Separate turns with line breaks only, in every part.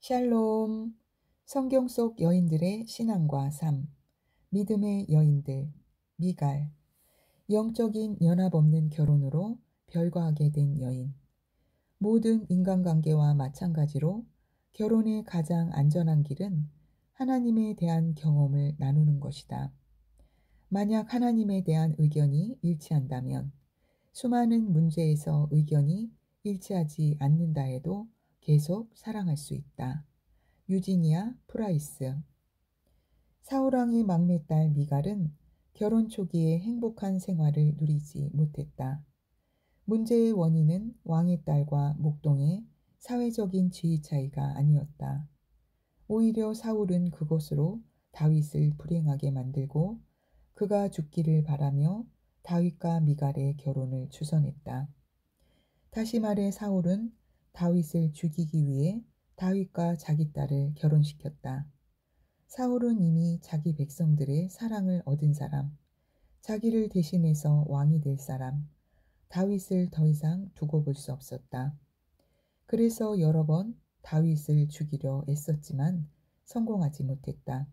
샬롬. 성경 속 여인들의 신앙과 삶, 믿음의 여인들, 미갈, 영적인 연합 없는 결혼으로 별거하게 된 여인. 모든 인간관계와 마찬가지로 결혼의 가장 안전한 길은 하나님에 대한 경험을 나누는 것이다. 만약 하나님에 대한 의견이 일치한다면 수많은 문제에서 의견이 일치하지 않는다 해도 계속 사랑할 수 있다. 유지니아 프라이스. 사울왕의 막내딸 미갈은 결혼 초기에 행복한 생활을 누리지 못했다. 문제의 원인은 왕의 딸과 목동의 사회적인 지위 차이가 아니었다. 오히려 사울은 그것으로 다윗을 불행하게 만들고 그가 죽기를 바라며 다윗과 미갈의 결혼을 주선했다. 다시 말해 사울은 다윗을 죽이기 위해 다윗과 자기 딸을 결혼시켰다. 사울은 이미 자기 백성들의 사랑을 얻은 사람, 자기를 대신해서 왕이 될 사람, 다윗을 더 이상 두고 볼 수 없었다. 그래서 여러 번 다윗을 죽이려 애썼지만 성공하지 못했다.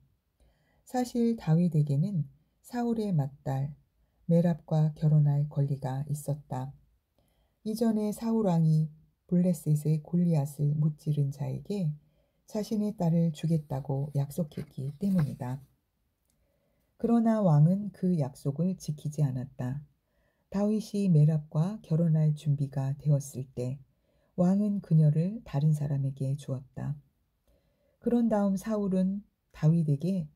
사실 다윗에게는 사울의 맏딸 메랍과 결혼할 권리가 있었다. 이전에 사울 왕이 블레셋의 골리앗을 무찌른 자에게 자신의 딸을 주겠다고 약속했기 때문이다. 그러나 왕은 그 약속을 지키지 않았다. 다윗이 메랍과 결혼할 준비가 되었을 때 왕은 그녀를 다른 사람에게 주었다. 그런 다음 사울은 다윗에게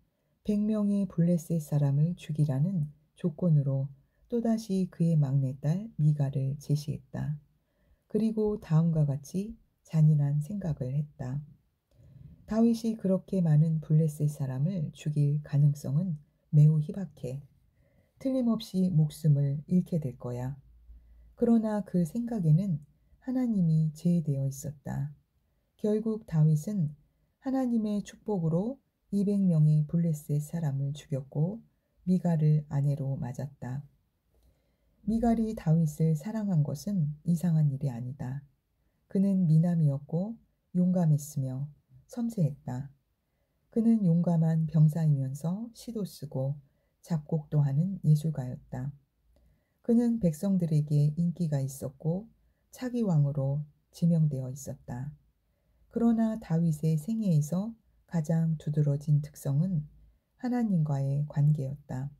100명의 블레셋 사람을 죽이라는 조건으로 또다시 그의 막내딸 미갈을 제시했다. 그리고 다음과 같이 잔인한 생각을 했다. 다윗이 그렇게 많은 블레셋 사람을 죽일 가능성은 매우 희박해. 틀림없이 목숨을 잃게 될 거야. 그러나 그 생각에는 하나님이 제외되어 있었다. 결국 다윗은 하나님의 축복으로 200명의 블레셋 사람을 죽였고 미갈을 아내로 맞았다. 미갈이 다윗을 사랑한 것은 이상한 일이 아니다. 그는 미남이었고 용감했으며 섬세했다. 그는 용감한 병사이면서 시도 쓰고 작곡도 하는 예술가였다. 그는 백성들에게 인기가 있었고 차기 왕으로 지명되어 있었다. 그러나 다윗의 생애에서 가장 두드러진 특성은 하나님과의 관계였다.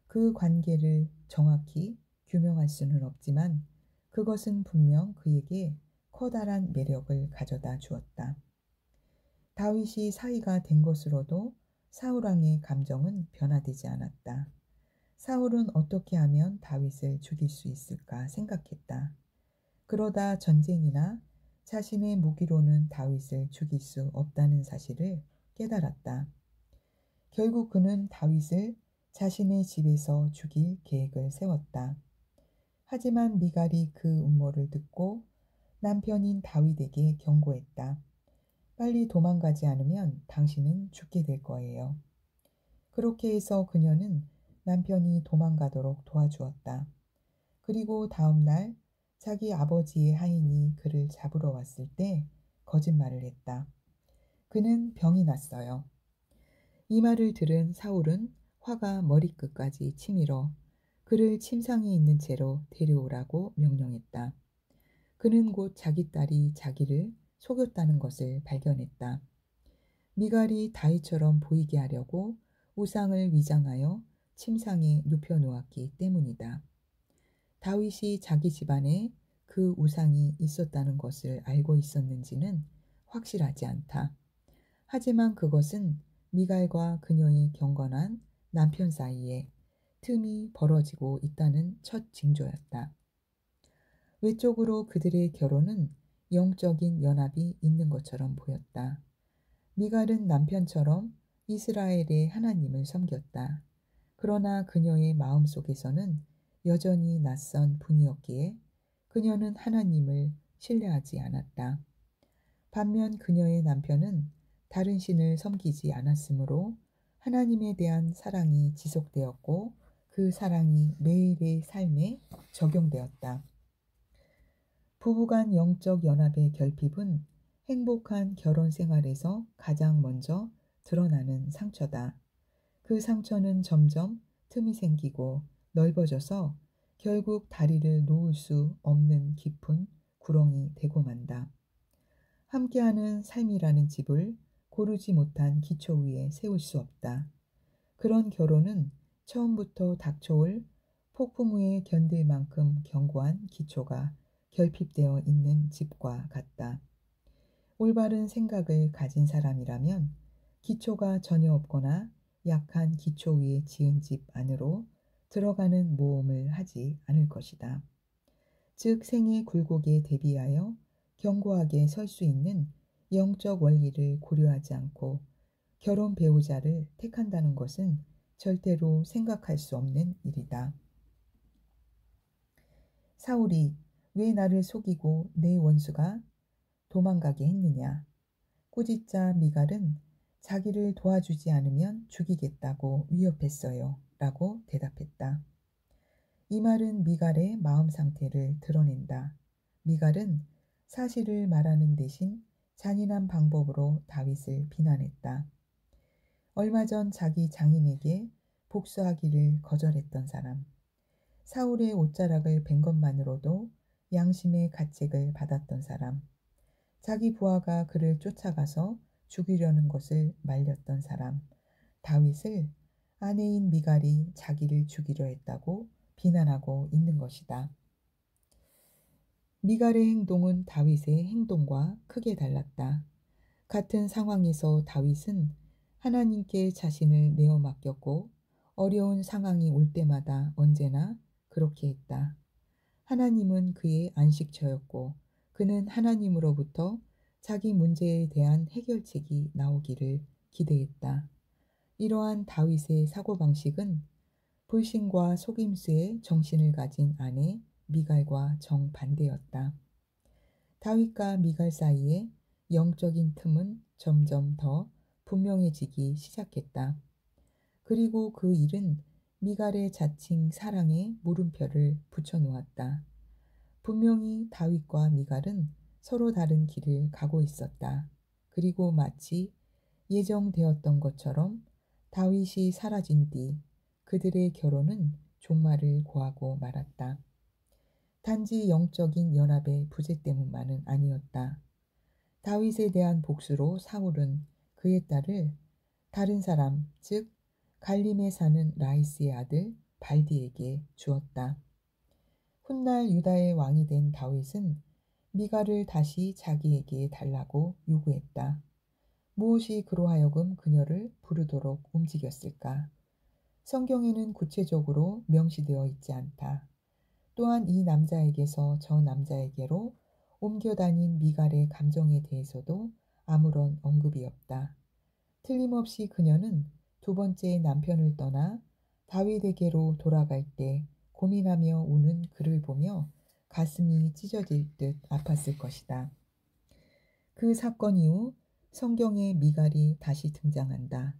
그 관계를 정확히 규명할 수는 없지만 그것은 분명 그에게 커다란 매력을 가져다 주었다. 다윗이 사위가 된 것으로도 사울왕의 감정은 변화되지 않았다. 사울은 어떻게 하면 다윗을 죽일 수 있을까 생각했다. 그러다 전쟁이나 자신의 무기로는 다윗을 죽일 수 없다는 사실을 깨달았다. 결국 그는 다윗을 자신의 집에서 죽일 계획을 세웠다. 하지만 미갈이 그 음모를 듣고 남편인 다윗에게 경고했다. 빨리 도망가지 않으면 당신은 죽게 될 거예요. 그렇게 해서 그녀는 남편이 도망가도록 도와주었다. 그리고 다음 날 자기 아버지의 하인이 그를 잡으러 왔을 때 거짓말을 했다. 그는 병이 났어요. 이 말을 들은 사울은 화가 머리끝까지 치밀어 그를 침상에 있는 채로 데려오라고 명령했다. 그는 곧 자기 딸이 자기를 속였다는 것을 발견했다. 미갈이 다윗처럼 보이게 하려고 우상을 위장하여 침상에 눕혀 놓았기 때문이다. 다윗이 자기 집안에 그 우상이 있었다는 것을 알고 있었는지는 확실하지 않다. 하지만 그것은 미갈과 그녀의 경건한 남편 사이에 틈이 벌어지고 있다는 첫 징조였다. 외적으로 그들의 결혼은 영적인 연합이 있는 것처럼 보였다. 미갈은 남편처럼 이스라엘의 하나님을 섬겼다. 그러나 그녀의 마음속에서는 여전히 낯선 분이었기에 그녀는 하나님을 신뢰하지 않았다. 반면 그녀의 남편은 다른 신을 섬기지 않았으므로 하나님에 대한 사랑이 지속되었고 그 사랑이 매일의 삶에 적용되었다. 부부간 영적 연합의 결핍은 행복한 결혼 생활에서 가장 먼저 드러나는 상처다. 그 상처는 점점 틈이 생기고 넓어져서 결국 다리를 놓을 수 없는 깊은 구렁이 되고 만다. 함께하는 삶이라는 집을 고르지 못한 기초 위에 세울 수 없다. 그런 결혼은 처음부터 닥쳐올 폭풍 후에 견딜 만큼 견고한 기초가 결핍되어 있는 집과 같다. 올바른 생각을 가진 사람이라면 기초가 전혀 없거나 약한 기초 위에 지은 집 안으로 들어가는 모험을 하지 않을 것이다. 즉 생의 굴곡에 대비하여 견고하게 설 수 있는 영적 원리를 고려하지 않고 결혼 배우자를 택한다는 것은 절대로 생각할 수 없는 일이다. 사울이 왜 나를 속이고 내 원수가 도망가게 했느냐? 꾸짖자 미갈은 자기를 도와주지 않으면 죽이겠다고 위협했어요. 라고 대답했다. 이 말은 미갈의 마음 상태를 드러낸다. 미갈은 사실을 말하는 대신 잔인한 방법으로 다윗을 비난했다. 얼마 전 자기 장인에게 복수하기를 거절했던 사람, 사울의 옷자락을 벤 것만으로도 양심의 가책을 받았던 사람, 자기 부하가 그를 쫓아가서 죽이려는 것을 말렸던 사람, 다윗을 아내인 미갈이 자기를 죽이려 했다고 비난하고 있는 것이다. 미갈의 행동은 다윗의 행동과 크게 달랐다. 같은 상황에서 다윗은 하나님께 자신을 내어 맡겼고 어려운 상황이 올 때마다 언제나 그렇게 했다. 하나님은 그의 안식처였고 그는 하나님으로부터 자기 문제에 대한 해결책이 나오기를 기대했다. 이러한 다윗의 사고방식은 불신과 속임수의 정신을 가진 아내 미갈과 정반대였다. 다윗과 미갈 사이에 영적인 틈은 점점 더 분명해지기 시작했다. 그리고 그 일은 미갈의 자칭 사랑에 물음표를 붙여놓았다. 분명히 다윗과 미갈은 서로 다른 길을 가고 있었다. 그리고 마치 예정되었던 것처럼 다윗이 사라진 뒤 그들의 결혼은 종말을 고하고 말았다. 단지 영적인 연합의 부재 때문만은 아니었다. 다윗에 대한 복수로 사울은 그의 딸을 다른 사람, 즉 갈림에 사는 라이스의 아들 발디에게 주었다. 훗날 유다의 왕이 된 다윗은 미갈을 다시 자기에게 달라고 요구했다. 무엇이 그로 하여금 그녀를 부르도록 움직였을까? 성경에는 구체적으로 명시되어 있지 않다. 또한 이 남자에게서 저 남자에게로 옮겨 다닌 미갈의 감정에 대해서도 아무런 언급이 없다. 틀림없이 그녀는 두 번째 남편을 떠나 다윗에게로 돌아갈 때 고민하며 우는 그를 보며 가슴이 찢어질 듯 아팠을 것이다. 그 사건 이후 성경에 미갈이 다시 등장한다.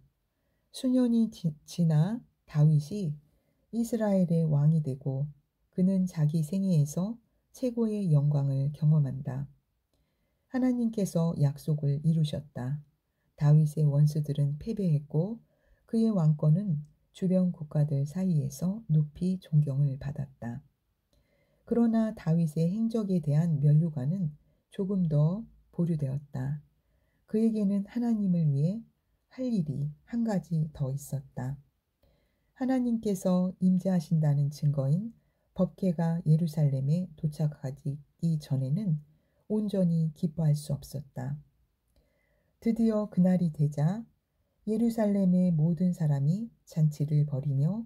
수년이 지나 다윗이 이스라엘의 왕이 되고 그는 자기 생애에서 최고의 영광을 경험한다. 하나님께서 약속을 이루셨다. 다윗의 원수들은 패배했고 그의 왕권은 주변 국가들 사이에서 높이 존경을 받았다. 그러나 다윗의 행적에 대한 면류관은 조금 더 보류되었다. 그에게는 하나님을 위해 할 일이 한 가지 더 있었다. 하나님께서 임재하신다는 증거인 법궤가 예루살렘에 도착하기 전에는 온전히 기뻐할 수 없었다. 드디어 그날이 되자 예루살렘의 모든 사람이 잔치를 벌이며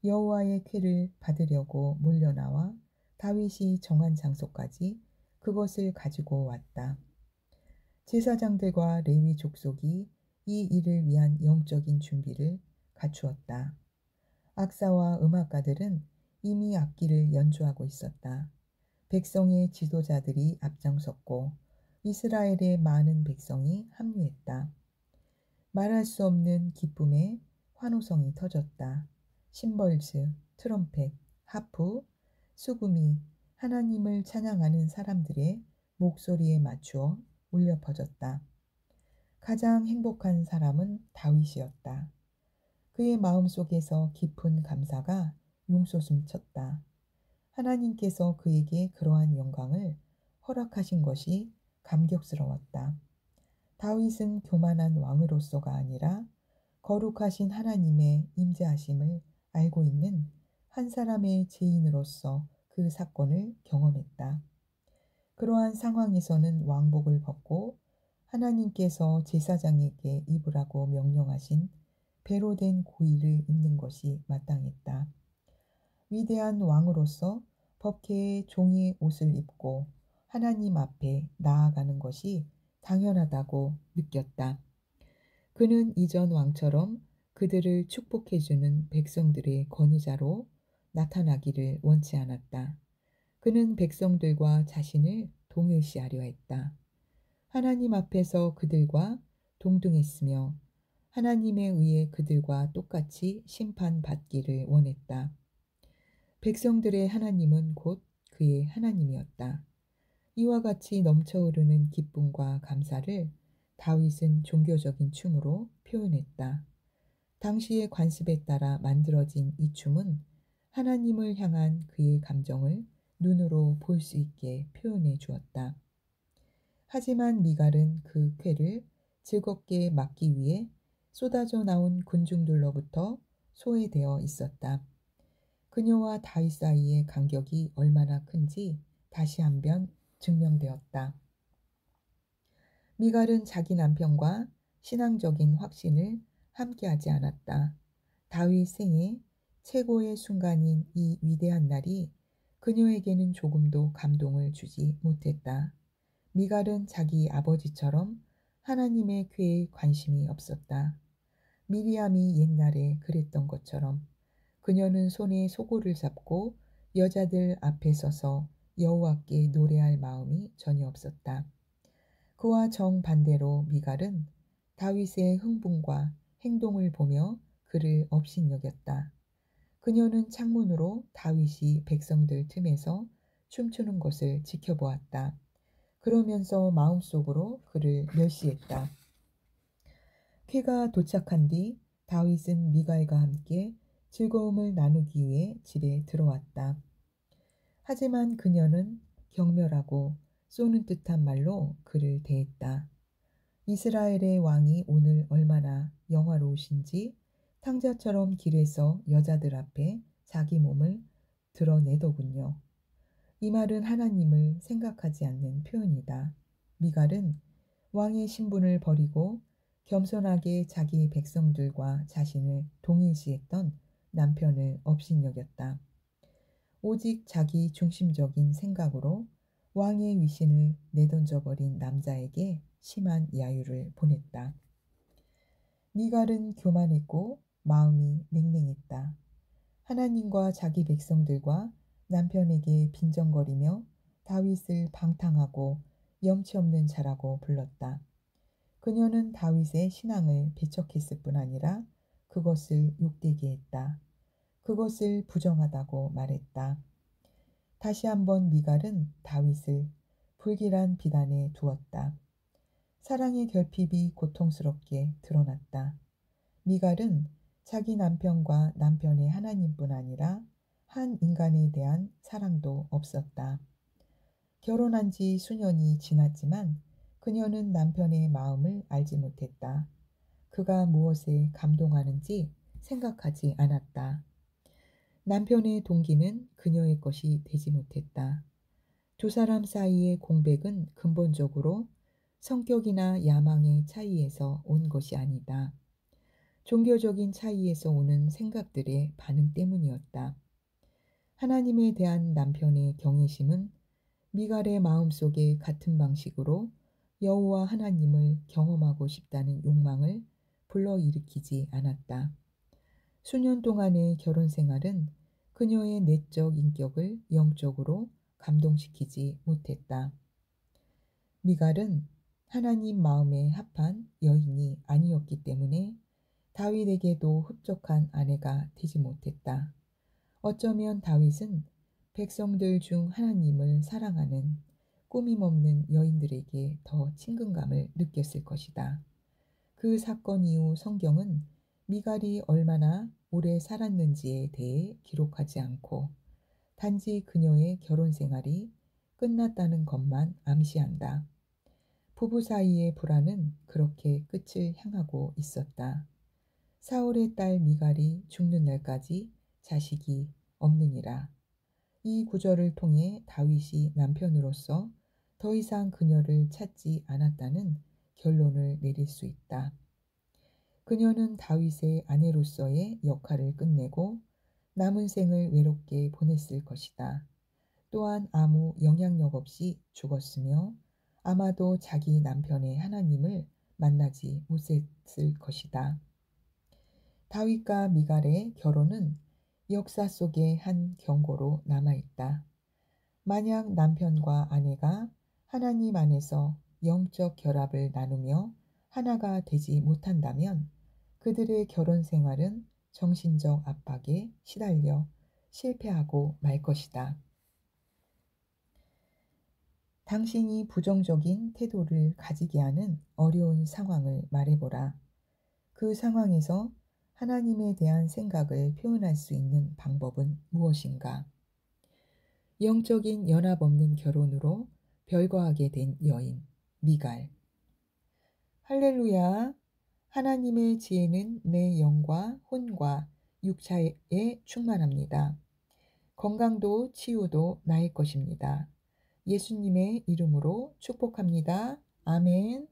여호와의 궤를 받으려고 몰려나와 다윗이 정한 장소까지 그것을 가지고 왔다. 제사장들과 레위 족속이 이 일을 위한 영적인 준비를 갖추었다. 악사와 음악가들은 이미 악기를 연주하고 있었다. 백성의 지도자들이 앞장섰고 이스라엘의 많은 백성이 합류했다. 말할 수 없는 기쁨의 환호성이 터졌다. 심벌즈, 트럼펫, 하프, 수금이 하나님을 찬양하는 사람들의 목소리에 맞추어 울려 퍼졌다. 가장 행복한 사람은 다윗이었다. 그의 마음속에서 깊은 감사가 용솟음쳤다. 하나님께서 그에게 그러한 영광을 허락하신 것이 감격스러웠다. 다윗은 교만한 왕으로서가 아니라 거룩하신 하나님의 임재하심을 알고 있는 한 사람의 죄인으로서 그 사건을 경험했다. 그러한 상황에서는 왕복을 벗고 하나님께서 제사장에게 입으라고 명령하신 배로 된 고의를 입는 것이 마땅했다. 위대한 왕으로서 법궤의 종이의 옷을 입고 하나님 앞에 나아가는 것이 당연하다고 느꼈다. 그는 이전 왕처럼 그들을 축복해주는 백성들의 권위자로 나타나기를 원치 않았다. 그는 백성들과 자신을 동일시하려 했다. 하나님 앞에서 그들과 동등했으며 하나님에 의해 그들과 똑같이 심판받기를 원했다. 백성들의 하나님은 곧 그의 하나님이었다. 이와 같이 넘쳐흐르는 기쁨과 감사를 다윗은 종교적인 춤으로 표현했다. 당시의 관습에 따라 만들어진 이 춤은 하나님을 향한 그의 감정을 눈으로 볼 수 있게 표현해 주었다. 하지만 미갈은 그 쾌를 즐겁게 막기 위해 쏟아져 나온 군중들로부터 소외되어 있었다. 그녀와 다윗 사이의 간격이 얼마나 큰지 다시 한번 증명되었다. 미갈은 자기 남편과 신앙적인 확신을 함께하지 않았다. 다윗 생애 최고의 순간인 이 위대한 날이 그녀에게는 조금도 감동을 주지 못했다. 미갈은 자기 아버지처럼 하나님의 궤에 관심이 없었다. 미리암이 옛날에 그랬던 것처럼 그녀는 손에 소고를 잡고 여자들 앞에 서서 여호와께 노래할 마음이 전혀 없었다. 그와 정반대로 미갈은 다윗의 흥분과 행동을 보며 그를 업신여겼다. 그녀는 창문으로 다윗이 백성들 틈에서 춤추는 것을 지켜보았다. 그러면서 마음속으로 그를 멸시했다. 쾌가 도착한 뒤 다윗은 미갈과 함께 즐거움을 나누기 위해 집에 들어왔다. 하지만 그녀는 경멸하고 쏘는 듯한 말로 그를 대했다. 이스라엘의 왕이 오늘 얼마나 영화로우신지 탕자처럼 길에서 여자들 앞에 자기 몸을 드러내더군요. 이 말은 하나님을 생각하지 않는 표현이다. 미갈은 왕의 신분을 버리고 겸손하게 자기 백성들과 자신을 동일시했던 남편을 업신여겼다. 오직 자기 중심적인 생각으로 왕의 위신을 내던져버린 남자에게 심한 야유를 보냈다. 미갈은 교만했고 마음이 냉랭했다. 하나님과 자기 백성들과 남편에게 빈정거리며 다윗을 방탕하고 염치 없는 자라고 불렀다. 그녀는 다윗의 신앙을 배척했을 뿐 아니라 그것을 욕되게 했다. 그것을 부정하다고 말했다. 다시 한번 미갈은 다윗을 불길한 비난에 두었다. 사랑의 결핍이 고통스럽게 드러났다. 미갈은 자기 남편과 남편의 하나님뿐 아니라 한 인간에 대한 사랑도 없었다. 결혼한 지 수년이 지났지만 그녀는 남편의 마음을 알지 못했다. 그가 무엇에 감동하는지 생각하지 않았다. 남편의 동기는 그녀의 것이 되지 못했다. 두 사람 사이의 공백은 근본적으로 성격이나 야망의 차이에서 온 것이 아니다. 종교적인 차이에서 오는 생각들의 반응 때문이었다. 하나님에 대한 남편의 경외심은 미갈의 마음속에 같은 방식으로 여호와 하나님을 경험하고 싶다는 욕망을 불러일으키지 않았다. 수년 동안의 결혼 생활은 그녀의 내적 인격을 영적으로 감동시키지 못했다. 미갈은 하나님 마음에 합한 여인이 아니었기 때문에 다윗에게도 흡족한 아내가 되지 못했다. 어쩌면 다윗은 백성들 중 하나님을 사랑하는 꾸밈없는 여인들에게 더 친근감을 느꼈을 것이다. 그 사건 이후 성경은 미갈이 얼마나 오래 살았는지에 대해 기록하지 않고 단지 그녀의 결혼 생활이 끝났다는 것만 암시한다. 부부 사이의 불화는 그렇게 끝을 향하고 있었다. 사울의 딸 미갈이 죽는 날까지 자식이 없느니라. 이 구절을 통해 다윗이 남편으로서 더 이상 그녀를 찾지 않았다는 결론을 내릴 수 있다. 그녀는 다윗의 아내로서의 역할을 끝내고 남은 생을 외롭게 보냈을 것이다. 또한 아무 영향력 없이 죽었으며 아마도 자기 남편의 하나님을 만나지 못했을 것이다. 다윗과 미갈의 결혼은 역사 속의 한 경고로 남아있다. 만약 남편과 아내가 하나님 안에서 영적 결합을 나누며 하나가 되지 못한다면 그들의 결혼 생활은 정신적 압박에 시달려 실패하고 말 것이다. 당신이 부정적인 태도를 가지게 하는 어려운 상황을 말해보라. 그 상황에서 하나님에 대한 생각을 표현할 수 있는 방법은 무엇인가? 영적인 연합 없는 결혼으로 별거하게 된 여인, 미갈. 할렐루야! 하나님의 지혜는 내 영과 혼과 육체에 충만합니다. 건강도 치유도 나의 것입니다. 예수님의 이름으로 축복합니다. 아멘.